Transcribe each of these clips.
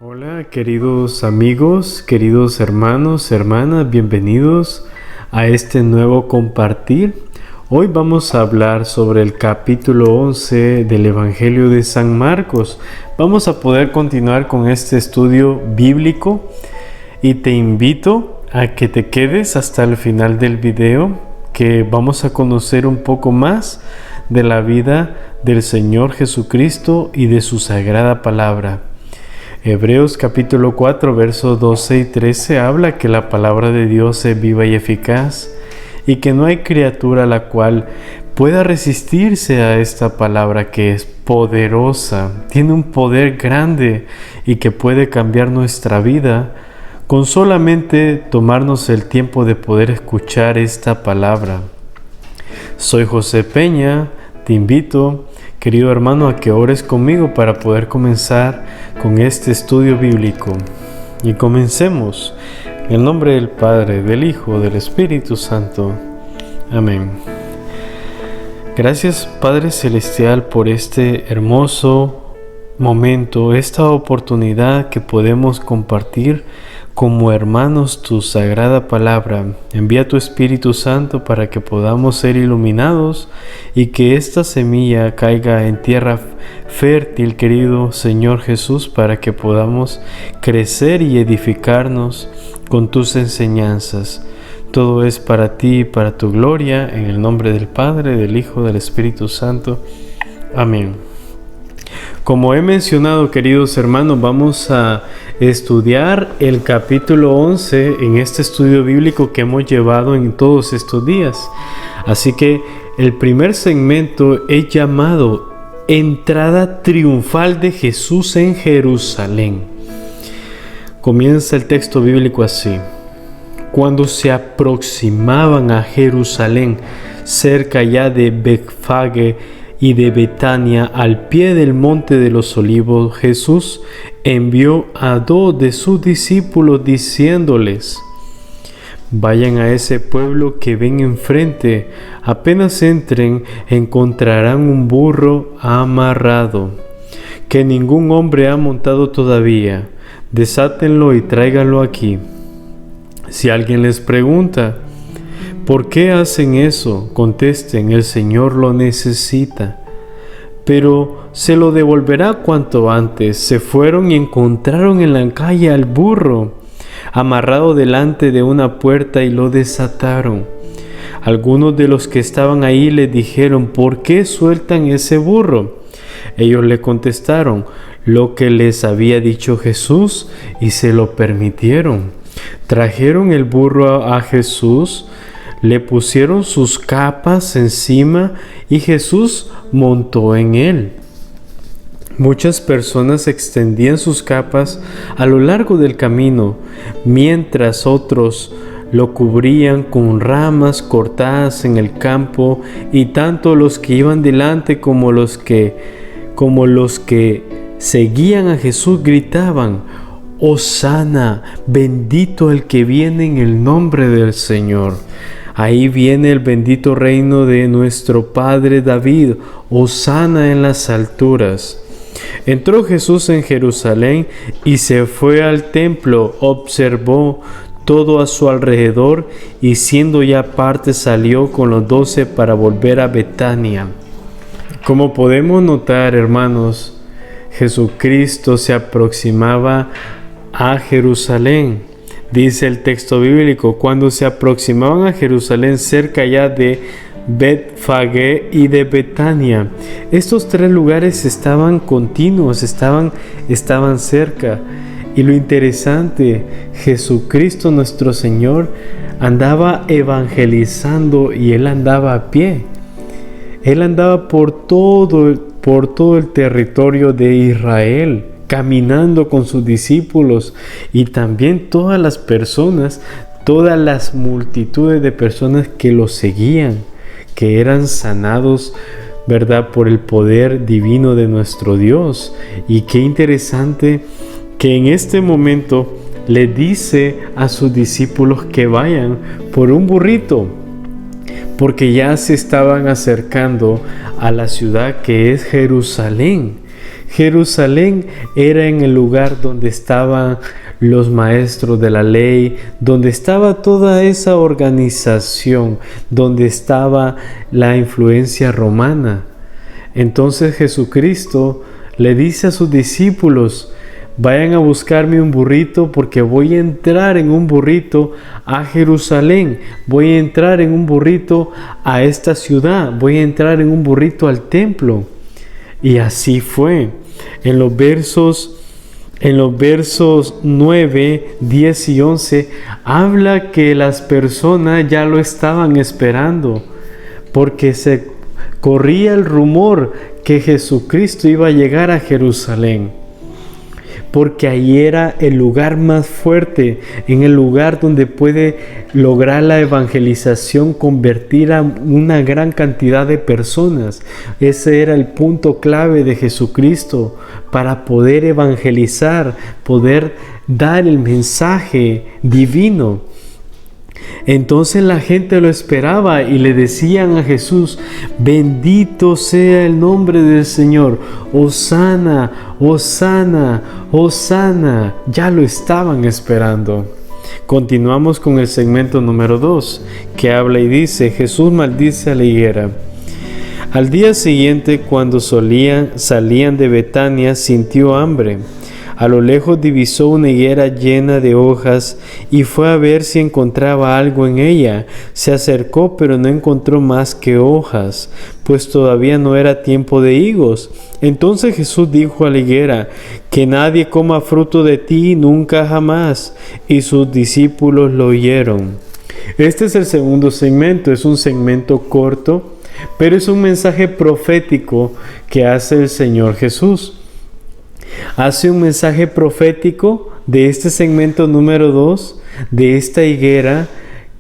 Hola queridos amigos, queridos hermanos, hermanas, bienvenidos a este nuevo compartir. Hoy vamos a hablar sobre el capítulo 11 del Evangelio de San Marcos. Vamos a poder continuar con este estudio bíblico y te invito a que te quedes hasta el final del video, que vamos a conocer un poco más de la vida del Señor Jesucristo y de su sagrada palabra. Hebreos capítulo 4, versos 12 y 13 habla que la palabra de Dios es viva y eficaz y que no hay criatura la cual pueda resistirse a esta palabra, que es poderosa, tiene un poder grande y que puede cambiar nuestra vida con solamente tomarnos el tiempo de poder escuchar esta palabra. Soy José Peña, te invito, querido hermano, a que ores conmigo para poder comenzar con este estudio bíblico. Y comencemos en el nombre del Padre, del Hijo, del Espíritu Santo. Amén. Gracias, Padre Celestial, por este hermoso momento, esta oportunidad que podemos compartir como hermanos tu sagrada palabra. Envía tu Espíritu Santo para que podamos ser iluminados y que esta semilla caiga en tierra fértil, querido Señor Jesús, para que podamos crecer y edificarnos con tus enseñanzas. Todo es para ti y para tu gloria, en el nombre del Padre, del Hijo, del Espíritu Santo. Amén. Como he mencionado, queridos hermanos, vamos a estudiar el capítulo 11 en este estudio bíblico que hemos llevado en todos estos días. Así que el primer segmento es llamado Entrada triunfal de Jesús en Jerusalén. Comienza el texto bíblico así: cuando se aproximaban a Jerusalén, cerca ya de Betfagé y de Betania, al pie del monte de los olivos, Jesús envió a 2 de sus discípulos diciéndoles: vayan a ese pueblo que ven enfrente, apenas entren encontrarán un burro amarrado, que ningún hombre ha montado todavía. Desátenlo y tráiganlo aquí. Si alguien les pregunta: ¿por qué hacen eso?, contesten: el Señor lo necesita, pero se lo devolverá cuanto antes. Se fueron y encontraron en la calle al burro, amarrado delante de una puerta, y lo desataron. Algunos de los que estaban ahí le dijeron: ¿por qué sueltan ese burro? Ellos le contestaron lo que les había dicho Jesús y se lo permitieron. Trajeron el burro a Jesús, le pusieron sus capas encima y Jesús montó en él. Muchas personas extendían sus capas a lo largo del camino, mientras otros lo cubrían con ramas cortadas en el campo, y tanto los que iban delante como los que seguían a Jesús gritaban: Hosana, bendito el que viene en el nombre del Señor. Ahí viene el bendito reino de nuestro padre David, hosana en las alturas. Entró Jesús en Jerusalén y se fue al templo, observó todo a su alrededor y siendo ya parte salió con los 12 para volver a Betania. Como podemos notar, hermanos, Jesucristo se aproximaba a Jerusalén. Dice el texto bíblico: cuando se aproximaban a Jerusalén, cerca ya de Betfagé y de Betania. Estos 3 lugares estaban continuos, estaban cerca. Y lo interesante, Jesucristo nuestro Señor andaba evangelizando y Él andaba a pie. Él andaba por todo el territorio de Israel, caminando con sus discípulos, y también todas las personas, todas las multitudes de personas que lo seguían, que eran sanados, ¿verdad?, por el poder divino de nuestro Dios. Y qué interesante que en este momento le dice a sus discípulos que vayan por un burrito, porque ya se estaban acercando a la ciudad que es Jerusalén. Jerusalén era en el lugar donde estaban los maestros de la ley, donde estaba toda esa organización, donde estaba la influencia romana. Entonces Jesucristo le dice a sus discípulos: vayan a buscarme un burrito, porque voy a entrar en un burrito a Jerusalén, voy a entrar en un burrito a esta ciudad, voy a entrar en un burrito al templo. Y así fue. En los versos 9, 10 y 11 habla que las personas ya lo estaban esperando, porque se corría el rumor que Jesucristo iba a llegar a Jerusalén, porque ahí era el lugar más fuerte, en el lugar donde puede lograr la evangelización, convertir a una gran cantidad de personas. Ese era el punto clave de Jesucristo para poder evangelizar, poder dar el mensaje divino. Entonces la gente lo esperaba y le decían a Jesús: bendito sea el nombre del Señor, Hosana, Hosana, Hosana. Ya lo estaban esperando. Continuamos con el segmento número 2, que habla y dice: Jesús maldice a la higuera. Al día siguiente, cuando salían de Betania, sintió hambre. A lo lejos divisó una higuera llena de hojas y fue a ver si encontraba algo en ella. Se acercó, pero no encontró más que hojas, pues todavía no era tiempo de higos. Entonces Jesús dijo a la higuera: que nadie coma fruto de ti nunca jamás. Y sus discípulos lo oyeron. Este es el segundo segmento, es un segmento corto, pero es un mensaje profético que hace el Señor Jesús. Hace un mensaje profético de este segmento número 2, de esta higuera,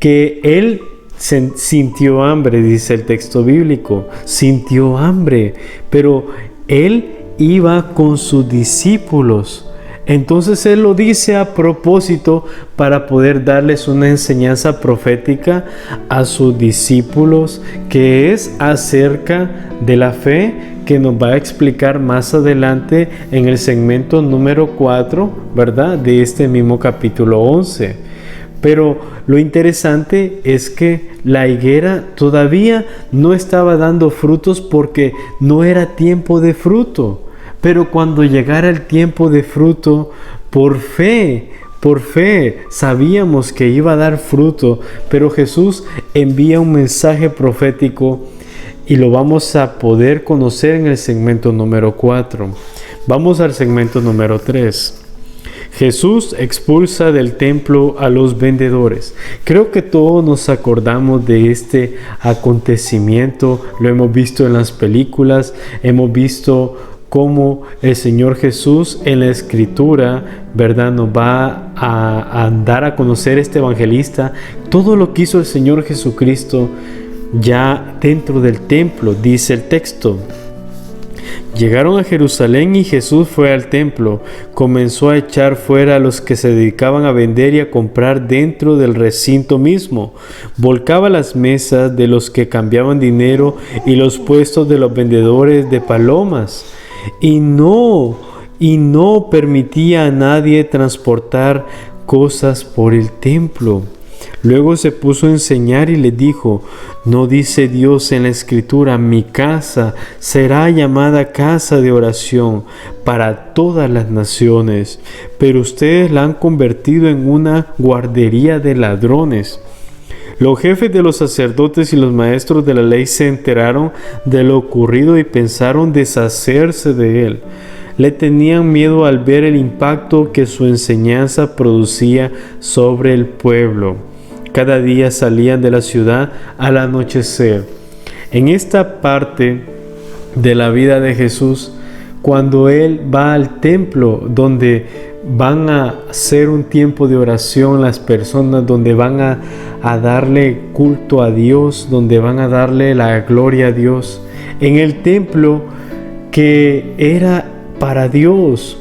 que él sintió hambre, dice el texto bíblico, sintió hambre, pero él iba con sus discípulos. Entonces él lo dice a propósito para poder darles una enseñanza profética a sus discípulos, que es acerca de la fe, que nos va a explicar más adelante en el segmento número 4, ¿verdad?, de este mismo capítulo 11. Pero lo interesante es que la higuera todavía no estaba dando frutos porque no era tiempo de fruto. Pero cuando llegara el tiempo de fruto, por fe, sabíamos que iba a dar fruto. Pero Jesús envía un mensaje profético y lo vamos a poder conocer en el segmento número 4. Vamos al segmento número 3. Jesús expulsa del templo a los vendedores. Creo que todos nos acordamos de este acontecimiento. Lo hemos visto en las películas, hemos visto cómo el Señor Jesús en la Escritura, ¿verdad?, nos va a dar a conocer este evangelista, todo lo que hizo el Señor Jesucristo ya dentro del templo. Dice el texto: llegaron a Jerusalén y Jesús fue al templo. Comenzó a echar fuera a los que se dedicaban a vender y a comprar dentro del recinto mismo. Volcaba las mesas de los que cambiaban dinero y los puestos de los vendedores de palomas. Y no permitía a nadie transportar cosas por el templo. Luego se puso a enseñar y le dijo: ¿no dice Dios en la Escritura: mi casa será llamada casa de oración para todas las naciones? Pero ustedes la han convertido en una guardería de ladrones. Los jefes de los sacerdotes y los maestros de la ley se enteraron de lo ocurrido y pensaron deshacerse de él. Le tenían miedo al ver el impacto que su enseñanza producía sobre el pueblo. Cada día salían de la ciudad al anochecer. En esta parte de la vida de Jesús, cuando Él va al templo, donde van a hacer un tiempo de oración las personas, donde van a darle culto a Dios, donde van a darle la gloria a Dios, en el templo que era para Dios,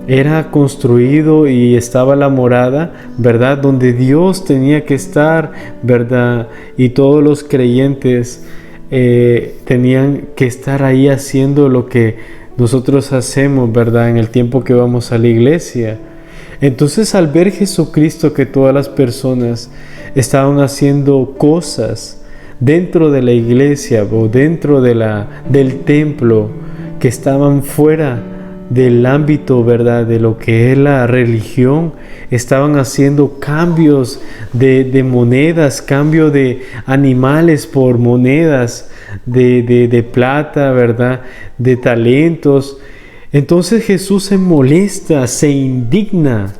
era construido y estaba la morada, ¿verdad?, donde Dios tenía que estar, ¿verdad?, y todos los creyentes tenían que estar ahí haciendo lo que nosotros hacemos, ¿verdad?, en el tiempo que vamos a la iglesia. Entonces, al ver Jesucristo que todas las personas estaban haciendo cosas dentro de la iglesia o dentro del templo, que estaban fuera del ámbito, ¿verdad?, de lo que es la religión, estaban haciendo cambios de monedas, cambio de animales por monedas de plata, ¿verdad?, de talentos. Entonces Jesús se molesta, se indigna,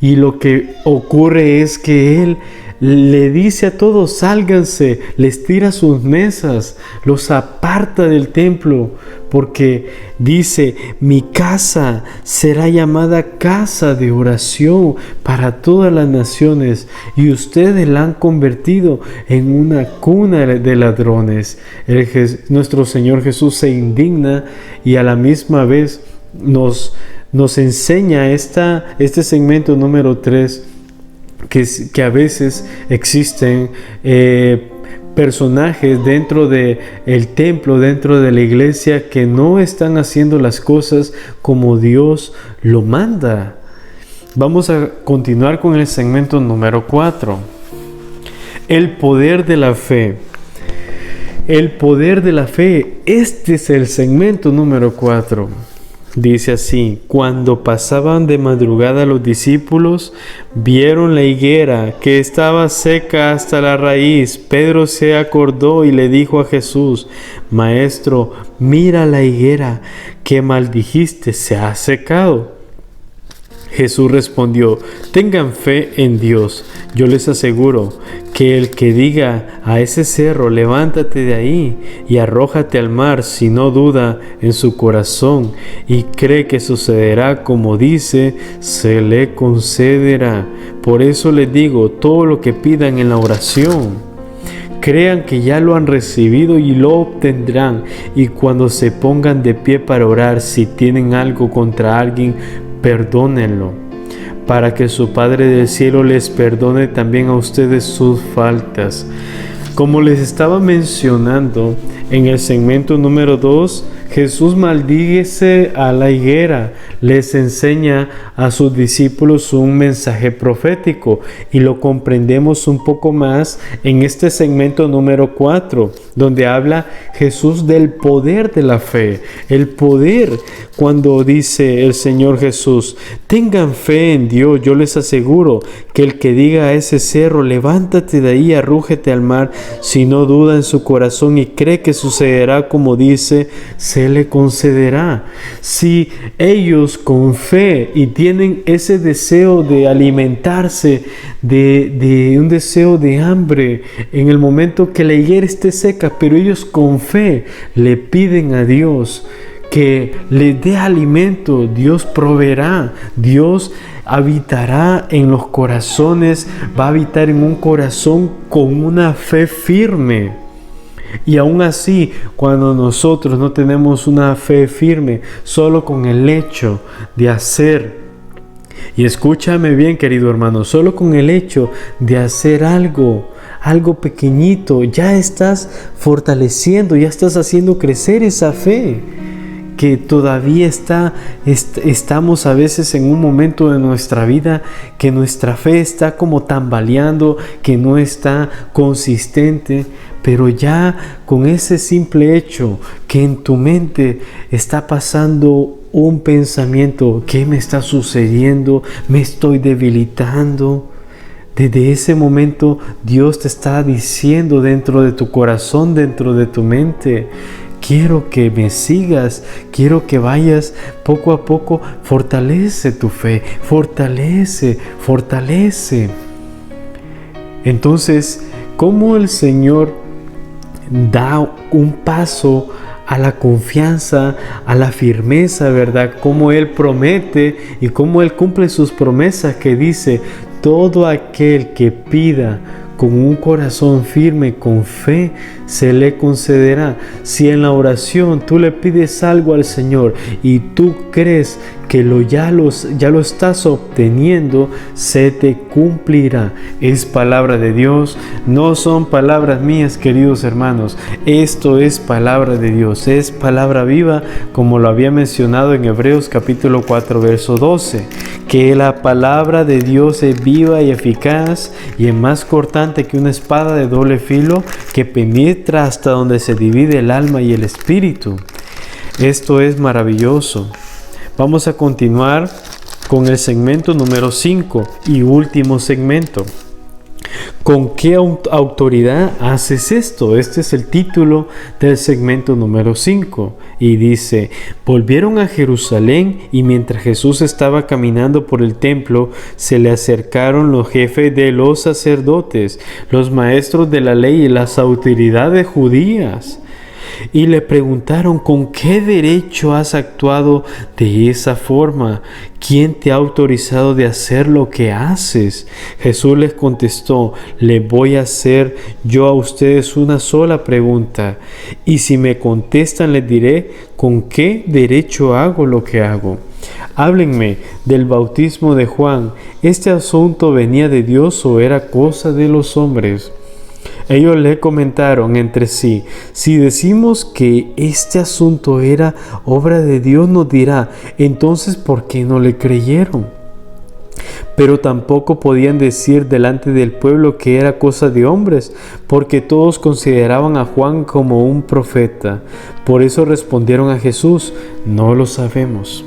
y lo que ocurre es que Él le dice a todos: sálganse, les tira sus mesas, los aparta del templo, porque dice: mi casa será llamada casa de oración para todas las naciones, y ustedes la han convertido en una cuna de ladrones. Nuestro Señor Jesús se indigna y a la misma vez nos enseña este segmento número 3, que a veces existen personajes dentro del templo, dentro de la iglesia, que no están haciendo las cosas como Dios lo manda. Vamos a continuar con el segmento número 4. El poder de la fe. El poder de la fe. Este es el segmento número 4. Dice así: cuando pasaban de madrugada los discípulos, vieron la higuera que estaba seca hasta la raíz. Pedro se acordó y le dijo a Jesús: Maestro, mira la higuera que maldijiste, se ha secado. Jesús respondió: tengan fe en Dios. Yo les aseguro que el que diga a ese cerro: levántate de ahí y arrójate al mar, si no duda en su corazón y cree que sucederá como dice, se le concederá. Por eso les digo, todo lo que pidan en la oración, crean que ya lo han recibido y lo obtendrán. Y cuando se pongan de pie para orar, si tienen algo contra alguien, perdónenlo, para que su Padre del cielo les perdone también a ustedes sus faltas. Como les estaba mencionando en el segmento número 2, Jesús maldíguese a la higuera, les enseña a sus discípulos un mensaje profético, y lo comprendemos un poco más en este segmento número 4, donde habla Jesús del poder de la fe. El poder, cuando dice el Señor Jesús: tengan fe en Dios, yo les aseguro que el que diga a ese cerro: levántate de ahí, arrújate al mar, si no duda en su corazón y cree que sucederá como dice, se le concederá. Si ellos con fe y tienen ese deseo de alimentarse, de un deseo de hambre, en el momento que la higuera esté seca, pero ellos con fe le piden a Dios que les dé alimento, Dios proveerá, Dios habitará en los corazones, va a habitar en un corazón con una fe firme. Y aún así, cuando nosotros no tenemos una fe firme, solo con el hecho de hacer, y escúchame bien, querido hermano, solo con el hecho de hacer algo pequeñito, ya estás fortaleciendo, ya estás haciendo crecer esa fe, que todavía estamos a veces en un momento de nuestra vida que nuestra fe está como tambaleando, que no está consistente. Pero ya con ese simple hecho que en tu mente está pasando un pensamiento: ¿qué me está sucediendo? ¿Me estoy debilitando? Desde ese momento Dios te está diciendo dentro de tu corazón, dentro de tu mente: quiero que me sigas, quiero que vayas poco a poco, fortalece tu fe, fortalece. Entonces, ¿cómo el Señor da un paso a la confianza, a la firmeza, ¿verdad? Cómo Él promete y cómo Él cumple sus promesas, que dice: todo aquel que pida con un corazón firme, con fe, se le concederá. Si en la oración tú le pides algo al Señor y tú crees que ya lo estás obteniendo, se te cumplirá. Es palabra de Dios, no son palabras mías, queridos hermanos. Esto es palabra de Dios, es palabra viva, como lo había mencionado en Hebreos capítulo 4, verso 12, que la palabra de Dios es viva y eficaz y es más cortante que una espada de doble filo, que penetra hasta donde se divide el alma y el espíritu. Esto es maravilloso. Vamos a continuar con el segmento número 5 y último segmento. ¿Con qué autoridad haces esto? Este es el título del segmento número 5. Y dice: volvieron a Jerusalén, y mientras Jesús estaba caminando por el templo, se le acercaron los jefes de los sacerdotes, los maestros de la ley y las autoridades judías. Y le preguntaron: ¿con qué derecho has actuado de esa forma? ¿Quién te ha autorizado de hacer lo que haces? Jesús les contestó: le voy a hacer yo a ustedes una sola pregunta, y si me contestan les diré con qué derecho hago lo que hago. Háblenme del bautismo de Juan. ¿Este asunto venía de Dios o era cosa de los hombres? Ellos le comentaron entre sí: si decimos que este asunto era obra de Dios, nos dirá, entonces ¿por qué no le creyeron? Pero tampoco podían decir delante del pueblo que era cosa de hombres, porque todos consideraban a Juan como un profeta. Por eso respondieron a Jesús: no lo sabemos.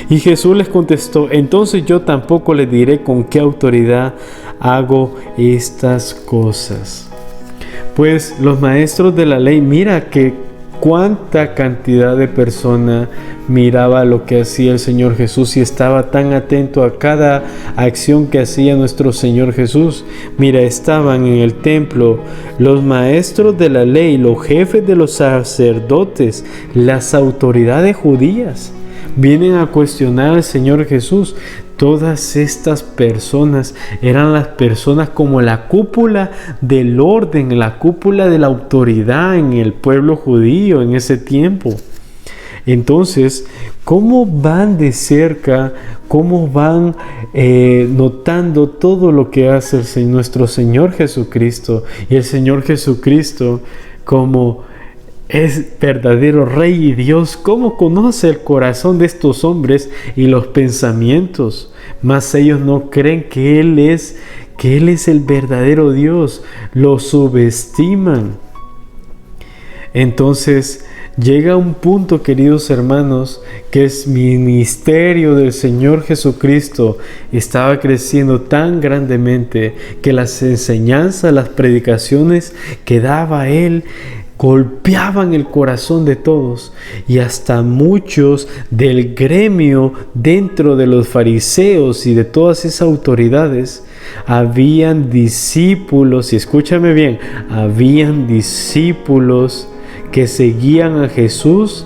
Y Jesús les contestó: entonces yo tampoco les diré con qué autoridad hago estas cosas. Pues los maestros de la ley, mira que cuánta cantidad de personas miraba lo que hacía el Señor Jesús y estaba tan atento a cada acción que hacía nuestro Señor Jesús. Mira, estaban en el templo los maestros de la ley, los jefes de los sacerdotes, las autoridades judías. Vienen a cuestionar al Señor Jesús. Todas estas personas eran las personas como la cúpula del orden, la cúpula de la autoridad en el pueblo judío en ese tiempo. Entonces, ¿cómo van de cerca? ¿Cómo van notando todo lo que hace nuestro Señor Jesucristo? Y el Señor Jesucristo, como es verdadero Rey y Dios, ¿cómo conoce el corazón de estos hombres y los pensamientos? Mas ellos no creen que Él es el verdadero Dios, lo subestiman. Entonces llega un punto, queridos hermanos, que el ministerio del Señor Jesucristo estaba creciendo tan grandemente que las enseñanzas, las predicaciones que daba Él golpeaban el corazón de todos, y hasta muchos del gremio dentro de los fariseos y de todas esas autoridades habían discípulos, y escúchame bien, habían discípulos que seguían a Jesús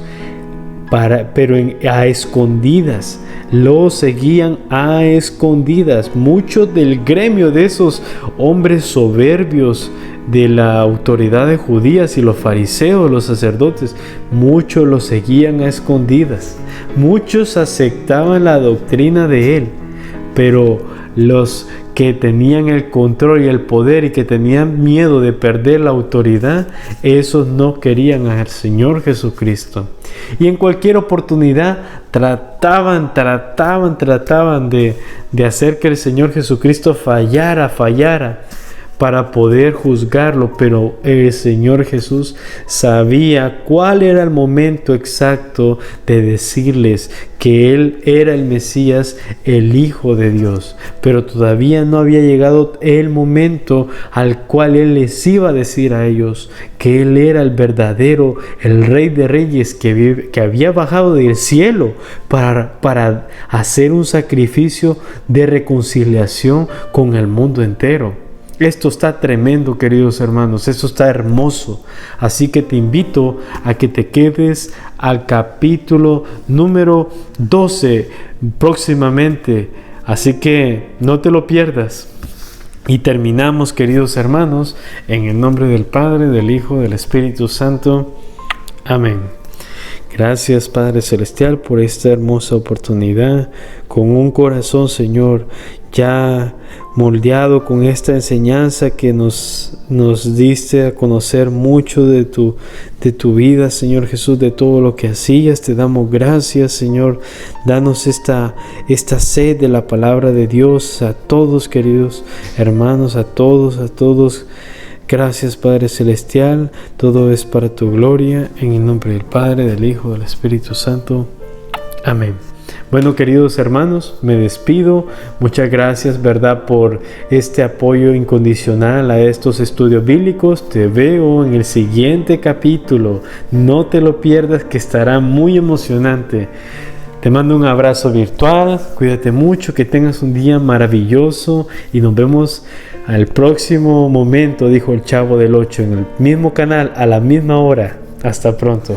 pero a escondidas. Lo seguían a escondidas. Muchos del gremio de esos hombres soberbios de la autoridad de judías y los fariseos, los sacerdotes, muchos lo seguían a escondidas. Muchos aceptaban la doctrina de él, pero los que tenían el control y el poder y que tenían miedo de perder la autoridad, esos no querían al Señor Jesucristo. Y en cualquier oportunidad trataban de hacer que el Señor Jesucristo fallara para poder juzgarlo, pero el Señor Jesús sabía cuál era el momento exacto de decirles que Él era el Mesías, el Hijo de Dios, pero todavía no había llegado el momento al cual Él les iba a decir a ellos que Él era el verdadero, el Rey de Reyes que había bajado del cielo para hacer un sacrificio de reconciliación con el mundo entero. Esto está tremendo, queridos hermanos, esto está hermoso. Así que te invito a que te quedes al capítulo número 12 próximamente. Así que no te lo pierdas. Y terminamos, queridos hermanos, en el nombre del Padre, del Hijo, del Espíritu Santo. Amén. Gracias, Padre Celestial, por esta hermosa oportunidad, con un corazón, Señor, ya moldeado con esta enseñanza que nos diste a conocer mucho de tu vida, Señor Jesús, de todo lo que hacías. Te damos gracias, Señor. Danos esta sed de la palabra de Dios a todos, queridos hermanos, a todos. Gracias, Padre Celestial. Todo es para tu gloria. En el nombre del Padre, del Hijo, del Espíritu Santo. Amén. Bueno, queridos hermanos, me despido. Muchas gracias, ¿verdad?, por este apoyo incondicional a estos estudios bíblicos. Te veo en el siguiente capítulo. No te lo pierdas, que estará muy emocionante. Te mando un abrazo virtual. Cuídate mucho, que tengas un día maravilloso y nos vemos al próximo momento, dijo el Chavo del 8, en el mismo canal, a la misma hora. Hasta pronto.